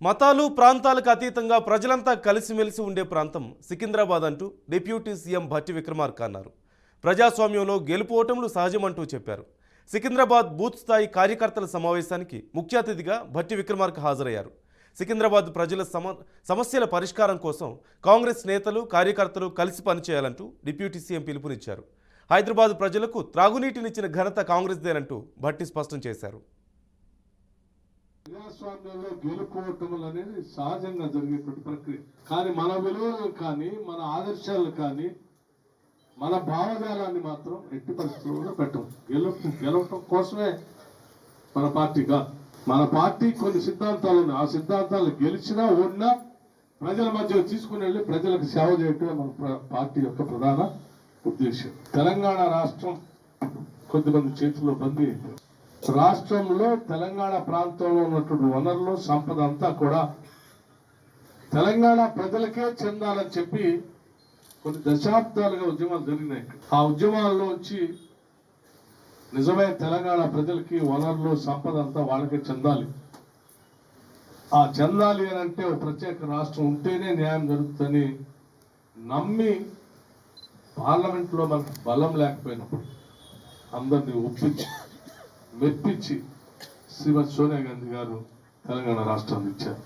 మతాలు ప్రాంతాలకు అతీతంగా ప్రజలంతా కలిసిమెలిసి ఉండే ప్రాంతం సికింద్రాబాద్ అంటూ డిప్యూటీ సీఎం భట్టి విక్రమార్క అన్నారు. ప్రజాస్వామ్యంలో గెలుపు ఓటములు సహజమంటూ చెప్పారు. సికింద్రాబాద్ బూత్ స్థాయి కార్యకర్తల సమావేశానికి ముఖ్య అతిథిగా భట్టి విక్రమార్క హాజరయ్యారు. సికింద్రాబాద్ ప్రజల సమస్యల పరిష్కారం కోసం కాంగ్రెస్ నేతలు కార్యకర్తలు కలిసి పనిచేయాలంటూ డిప్యూటీ సీఎం పిలుపునిచ్చారు. హైదరాబాద్ ప్రజలకు త్రాగునీటినిచ్చిన ఘనత కాంగ్రెస్దేనంటూ భట్టి స్పష్టం చేశారు. ప్రజాస్వామ్యంలో గెలుపోవటములు అనేది సహజంగా జరిగేటువంటి ప్రక్రియ. కానీ మన విలువలను కానీ మన ఆదర్శాలను కానీ మన భావజాలాన్ని మాత్రం ఎట్టి పరిస్థితుల్లో పెట్టం. గెలవటం కోసమే మన పార్టీ కొన్ని సిద్ధాంతాలు ఉన్నాయి. ఆ సిద్ధాంతాలు గెలిచినా ఓడినా ప్రజల మధ్య తీసుకుని వెళ్ళి ప్రజలకు సేవ చేయటమే మన పార్టీ యొక్క ప్రధాన ఉద్దేశం. తెలంగాణ రాష్ట్రం కొద్దిమంది చేతిలో బందీ అయిపోయింది. రాష్ట్రంలో తెలంగాణ ప్రాంతంలో ఉన్నటువంటి వనరులు సంపద అంతా కూడా తెలంగాణ ప్రజలకే చెందాలని చెప్పి కొన్ని దశాబ్దాలుగా ఉద్యమాలు జరిగినాయి. ఆ ఉద్యమాల్లో వచ్చి నిజమైన తెలంగాణ ప్రజలకి వనరులు సంపద అంతా వాళ్ళకే చెందాలి. ఆ చెందాలి అని అంటే ఒక ప్రత్యేక రాష్ట్రం ఉంటేనే న్యాయం జరుగుతుందని నమ్మి పార్లమెంట్లో మనకు బలం లేకపోయినప్పుడు అందరినీ ఒప్పించి మెప్పించి శ్రీమతి సోనియా గాంధీ గారు తెలంగాణ రాష్ట్రాన్ని ఇచ్చారు.